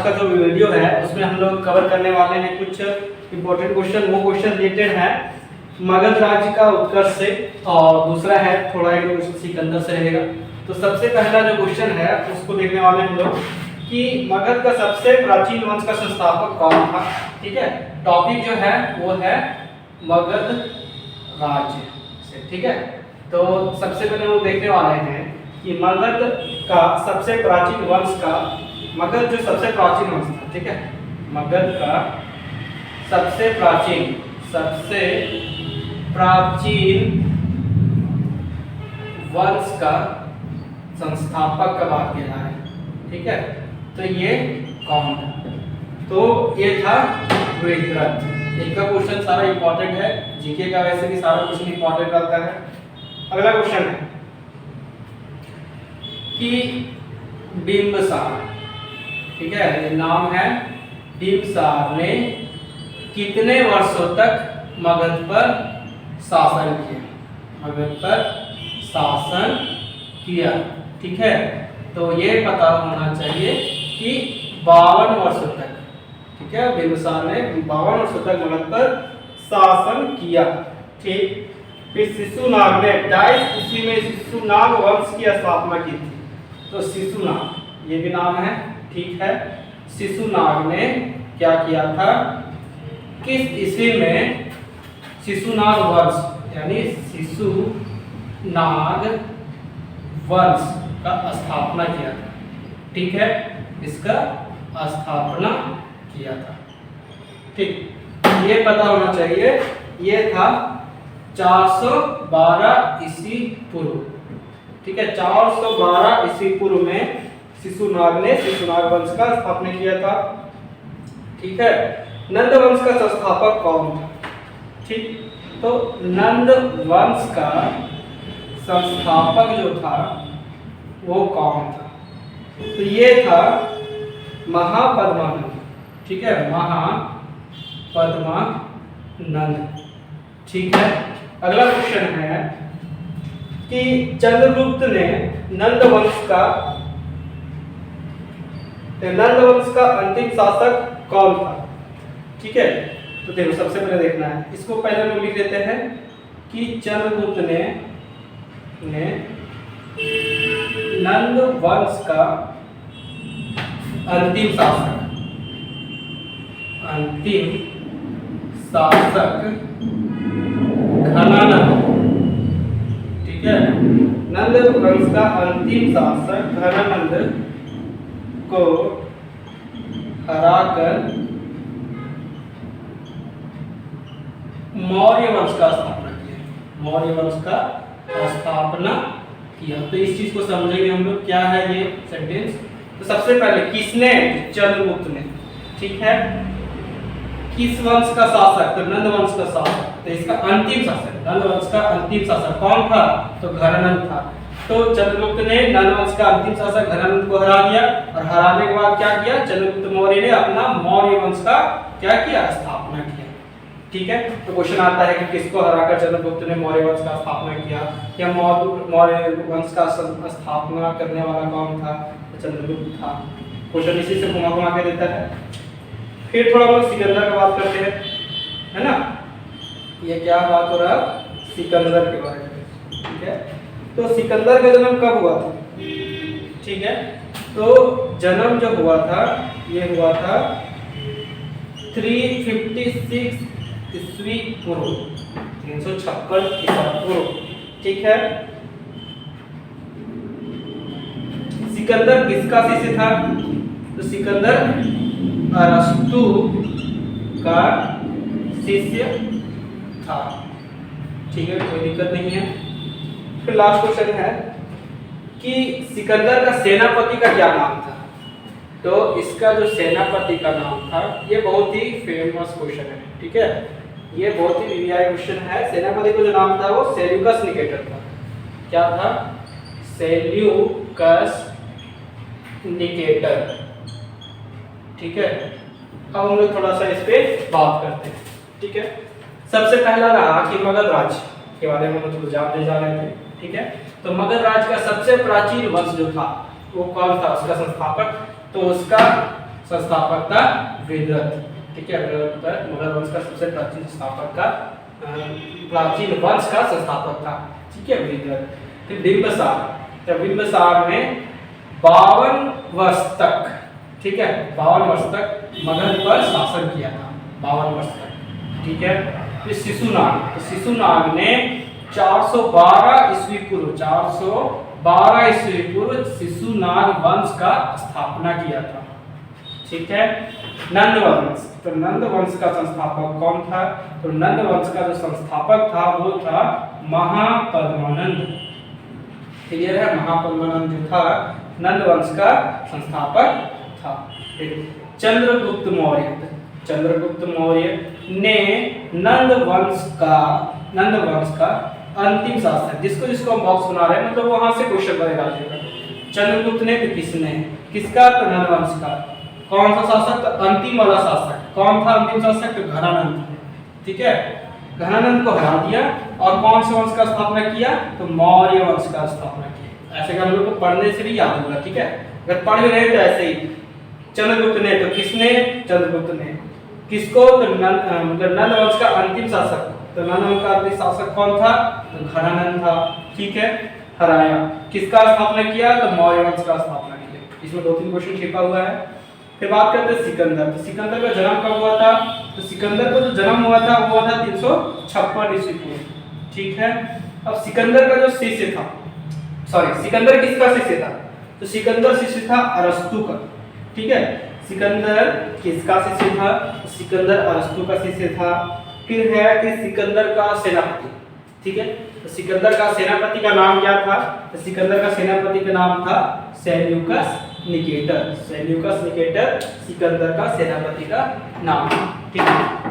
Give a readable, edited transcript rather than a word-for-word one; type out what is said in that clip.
का जो वीडियो है उसमें हम लोग कवर करने वाले हैं कुछ इंपॉर्टेंट क्वेश्चन। वो क्वेश्चन रिलेटेड है मगध राज्य का उत्कर्ष से, और दूसरा है थोड़ा एक क्वेश्चन सिकंदर से रहेगा। तो सबसे पहला जो क्वेश्चन है उसको देखने वाले हैं हम लोग कि मगध का सबसे प्राचीन वंश का संस्थापक कौन था। ठीक है, टॉपिक जो है वो है मगध राज्य से। ठीक है, तो सबसे पहले हम लोग देखने वाले हैं कि मगध का सबसे प्राचीन वंश का, मगध जो सबसे प्राचीन वंश था, ठीक है, मगध का सबसे प्राचीन वंश का संस्थापक का बात किया है। ठीक है, तो ये कौन था? तो ये था वृत्रथ। इनका क्वेश्चन सारा इंपॉर्टेंट है, जीके का वैसे भी सारा क्वेश्चन इंपॉर्टेंट रहता है। अगला क्वेश्चन है कि बिंबिसार, ठीक है, ये नाम है, बिंबिसार ने कितने वर्षों तक मगध पर शासन किया? मगध पर शासन किया। ठीक है, तो ये पता होना चाहिए कि 52 वर्षों तक। ठीक है, बिंबिसार ने 52 वर्षों तक मगध पर शासन किया। ठीक, फिर शिशुनाग ने 22 ईस्वी में शिशुनाग वंश की स्थापना की थी। तो शिशुनाग ये भी नाम है, ठीक है। शिशुनाग ने क्या किया था? किस ईस्वी में शिशुनाग वंश यानी शिशुनाग वंश का स्थापना किया था? ठीक है, इसका स्थापना किया था। ठीक, ये पता होना चाहिए। ये था 412 ईस्वी पूर्व। ठीक है, 412 ईस्वी पूर्व में शिशुनाग ने शिशुनाग वंश का स्थापना किया था। ठीक है, नंद वंश का संस्थापक कौन था? ठीक, तो नंद वंश का संस्थापक जो था वो कौन था? तो ये था महापद्मानंद। ठीक है, महापद्मानंद। ठीक है, अगला क्वेश्चन है कि चंद्रगुप्त ने नंद वंश का अंतिम शासक कौन था? ठीक है, तो देखो सबसे पहले देखना है, इसको पहले हम लिख देते हैं कि चंद्रगुप्त ने नंद वंश का अंतिम शासक घनानंद। ठीक है, नंद वंश का अंतिम शासक घनानंद को हराकर मौर्य वंश का स्थापना किया। मौर्य वंश का स्थापना किया। तो इस चीज को समझेंगे हम लोग, क्या है ये सेंटेंस। तो सबसे पहले किसने? चंद्रगुप्त ने। ठीक है, किस वंश का शासक? तो नंद वंश का शासक। तो इसका अंतिम शासक, नंद वंश का अंतिम शासक कौन था? तो घनानंद था। तो चंद्रगुप्त ने नंद वंश का अंतिम शासक घनानंद को हरा दिया, और हराने के बाद क्या किया? चंद्रगुप्त मौर्य ने अपना मौर्य वंश का क्या किया? स्थापना किया। ठीक है, तो क्वेश्चन आता है कि किसको हराकर चंद्रगुप्त ने मौर्य वंश का स्थापना किया, या मौर्य वंश का स्थापना करने वाला कौन था? तो चंद्रगुप्त था। क्वेश्चन इसी से घुमा के देता है। फिर थोड़ा बहुत सिकंदर की बात करते हैं, है ना। ये क्या बात हो रहा है? सिकंदर के बारे में। ठीक है, तो सिकंदर का जन्म कब हुआ था? ठीक है, तो जन्म जो हुआ था ये हुआ था 356 ईस्वी पूर्व, 356 ईसा पूर्व। ठीक है, सिकंदर किसका शिष्य था? तो सिकंदर अरस्तु का शिष्य था। ठीक है, कोई दिक्कत नहीं है। फिर लास्ट क्वेश्चन है कि सिकंदर का सेनापति का क्या नाम था? तो इसका जो सेनापति का नाम था, ये बहुत ही फेमस क्वेश्चन है। ठीक है, ये बहुत ही वीआई क्वेश्चन है। सेनापति का जो नाम था वो सेल्यूकस निकेटर था। क्या था? Seleucus Nicator. ठीक है, अब हम लोग थोड़ा सा इस पे बात करते हैं। ठीक है, सबसे पहला रहा कि मगध राज्य के बारे में हम लोग जा रहे थे। ठीक है, तो मगध राज्य का सबसे प्राचीन वंश जो था वो कौन था? उसका संस्थापक, तो उसका संस्थापक था वृहद्रथ। ठीक है, वृहद्रथ मुगल वंश का सबसे प्राचीन संस्थापक का प्राचीन वंश का संस्थापक था। ठीक है, वृहद्रथ। फिर बिंबिसार, तो बिंबिसार ने 52 वर्ष तक, ठीक है, 52 वर्ष तक मगध पर शासन किया था, 52 वर्ष तक। ठीक है, फिर शिशुनाग, तो शिशुनाग ने 412 ईस्वी पूर्व, 412 ईस्वी पूर्व शिशुनाग वंश का स्थापना किया था। ठीक है, नंद वंश, तो नंद वंश का संस्थापक कौन था? तो नंद वंश का जो संस्थापक था वो था महापद्मानंद। क्लियर है, महापद्मानंद जो था नंद वंश का संस्थापक था। चंद्रगुप्त मौर्य, चंद्रगुप्त मौर्य ने नंद वंश का अंतिम शासक, जिसको हम बॉक्स बना रहे हैं, मतलब वहां से क्वेश्चन बनेगा। चंद्रगुप्त ने तो किसने, किसका? तो नंद वंश का। कौन सा शासक? तो अंतिम वाला शासक। कौन था अंतिम शासक? तो घनानंद। ठीक है, घनानंद को हरा दिया और कौन से वंश का स्थापना किया? तो मौर्य वंश का स्थापना किया। ऐसे हम लोग को पढ़ने से भी याद होगा। ठीक है, अगर पढ़ भी रहे तो ऐसे ही, चंद्रगुप्त ने, तो किसने? चंद्रगुप्त ने। किसको? तो मतलब नंद वंश का अंतिम शासक। तो नंद वंश का अंतिम शासक कौन था? तो घनानंद था। ठीक है, हराया। किसका स्थापना किया? तो मौर्य वंश का स्थापना किया। इसमें 2-3 क्वेश्चन छिपा हुआ है। फिर बात करते हैं सिकंदर। तो सिकंदर का जन्म कब हुआ था? तो सिकंदर को जो जन्म हुआ था वो हुआ था 356 ईस्वी पूर्व। ठीक है, अब सिकंदर का जो शिष्य था, सॉरी, सिकंदर किसका शिष्य था? तो सिकंदर शिष्य था अरस्तु का। ठीक है, सिकंदर किसका शिष्य था? तो सिकंदर अरस्तु का शिष्य था। फिर है कि सिकंदर का सेनापति। ठीक है, तो सिकंदर का सेनापति का नाम क्या था? तो सिकंदर का सेनापति का नाम था Seleucus Nicator. Seleucus Nicator Sikandar का सेनापति का नाम था। ठीक है।